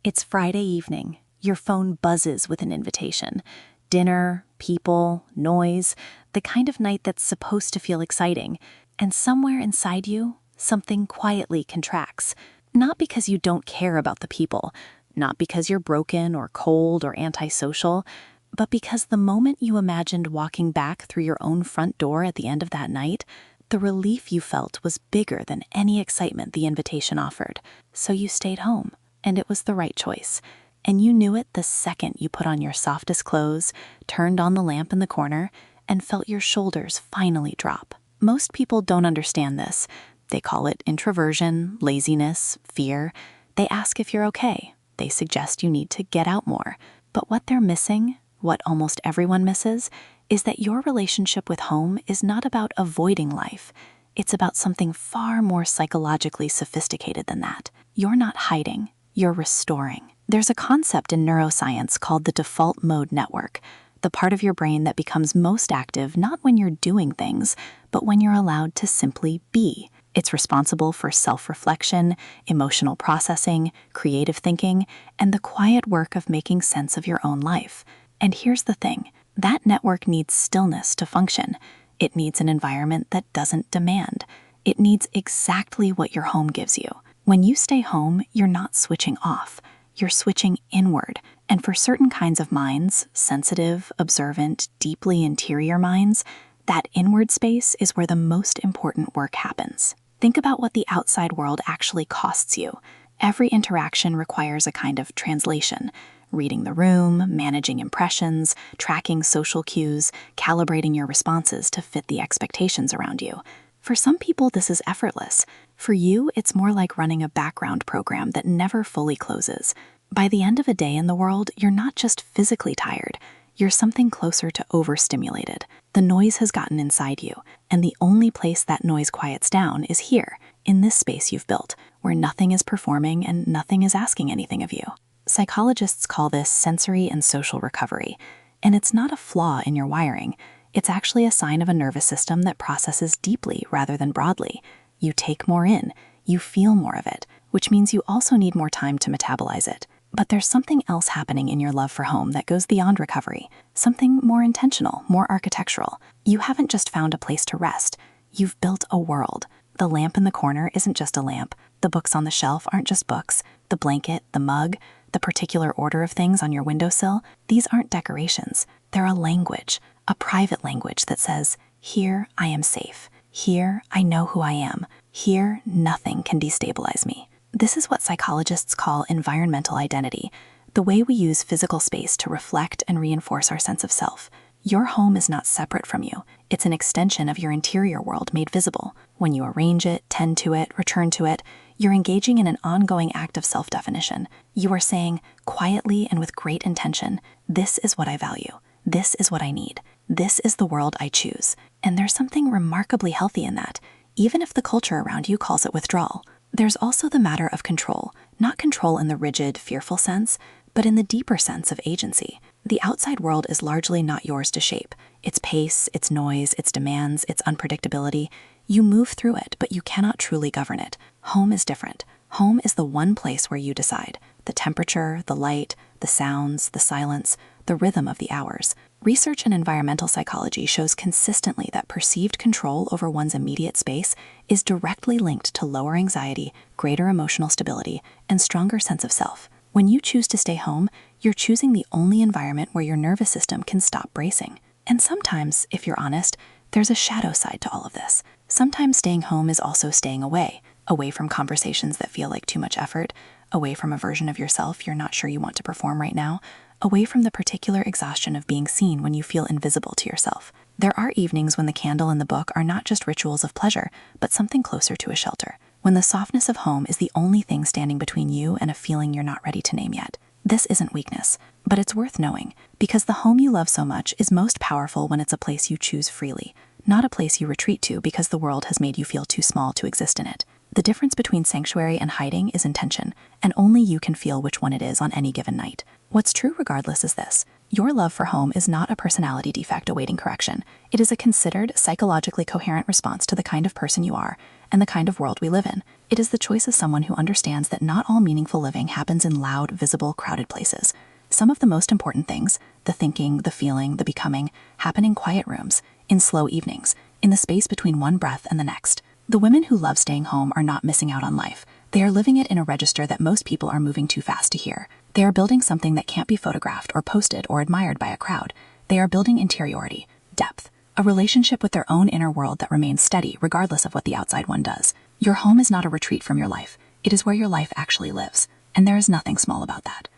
It's Friday evening. Your phone buzzes with an invitation. Dinner, people, noise, the kind of night that's supposed to feel exciting. And somewhere inside you, something quietly contracts. Not because you don't care about the people, not because you're broken or cold or antisocial, but because the moment you imagined walking back through your own front door at the end of that night, the relief you felt was bigger than any excitement the invitation offered. So you stayed home. And it was the right choice. And you knew it the second you put on your softest clothes, turned on the lamp in the corner, and felt your shoulders finally drop. Most people don't understand this. They call it introversion, laziness, fear. They ask if you're okay. They suggest you need to get out more. But what they're missing, what almost everyone misses, is that your relationship with home is not about avoiding life. It's about something far more psychologically sophisticated than that. You're not hiding. You're restoring. There's a concept in neuroscience called the default mode network, the part of your brain that becomes most active not when you're doing things, but when you're allowed to simply be. It's responsible for self-reflection, emotional processing, creative thinking, and the quiet work of making sense of your own life. And here's the thing, that network needs stillness to function. It needs an environment that doesn't demand. It needs exactly what your home gives you. When you stay home, you're not switching off. You're switching inward. And for certain kinds of minds, sensitive, observant, deeply interior minds, that inward space is where the most important work happens. Think about what the outside world actually costs you. Every interaction requires a kind of translation. Reading the room, managing impressions, tracking social cues, calibrating your responses to fit the expectations around you. For some people, this is effortless. For you, it's more like running a background program that never fully closes. By the end of a day in the world, you're not just physically tired. You're something closer to overstimulated. The noise has gotten inside you, and the only place that noise quiets down is here, in this space you've built, where nothing is performing and nothing is asking anything of you. Psychologists call this sensory and social recovery, and it's not a flaw in your wiring. It's actually a sign of a nervous system that processes deeply rather than broadly. You take more in, you feel more of it, which means you also need more time to metabolize it. But there's something else happening in your love for home that goes beyond recovery, something more intentional, more architectural. You haven't just found a place to rest, you've built a world. The lamp in the corner isn't just a lamp, the books on the shelf aren't just books, the blanket, the mug, the particular order of things on your windowsill, these aren't decorations, they're a language. A private language that says, here I am safe. Here I know who I am. Here nothing can destabilize me. This is what psychologists call environmental identity, the way we use physical space to reflect and reinforce our sense of self. Your home is not separate from you. It's an extension of your interior world made visible. When you arrange it, tend to it, return to it, you're engaging in an ongoing act of self-definition. You are saying, quietly and with great intention, this is what I value. This is what I need. This is the world I choose. And there's something remarkably healthy in that, even if the culture around you calls it withdrawal. There's also the matter of control, not control in the rigid, fearful sense, but in the deeper sense of agency. The outside world is largely not yours to shape. Its pace, its noise, its demands, its unpredictability. You move through it, but you cannot truly govern it. Home is different. Home is the one place where you decide. The temperature, the light, the sounds, the silence, the rhythm of the hours. Research in environmental psychology shows consistently that perceived control over one's immediate space is directly linked to lower anxiety, greater emotional stability, and stronger sense of self. When you choose to stay home, you're choosing the only environment where your nervous system can stop bracing. And sometimes, if you're honest, there's a shadow side to all of this. Sometimes staying home is also staying away from conversations that feel like too much effort, away from a version of yourself you're not sure you want to perform right now, away from the particular exhaustion of being seen when you feel invisible to yourself. There are evenings when the candle and the book are not just rituals of pleasure, but something closer to a shelter, when the softness of home is the only thing standing between you and a feeling you're not ready to name yet. This isn't weakness, but it's worth knowing, because the home you love so much is most powerful when it's a place you choose freely, not a place you retreat to because the world has made you feel too small to exist in it. The difference between sanctuary and hiding is intention, and only you can feel which one it is on any given night. What's true regardless is this: your love for home is not a personality defect awaiting correction. It is a considered, psychologically coherent response to the kind of person you are, and the kind of world we live in. It is the choice of someone who understands that not all meaningful living happens in loud, visible, crowded places. Some of the most important things, the thinking, the feeling, the becoming, happen in quiet rooms, in slow evenings, in the space between one breath and the next. The women who love staying home are not missing out on life. They are living it in a register that most people are moving too fast to hear. They are building something that can't be photographed or posted or admired by a crowd. They are building interiority, depth, a relationship with their own inner world that remains steady regardless of what the outside one does. Your home is not a retreat from your life. It is where your life actually lives. And there is nothing small about that.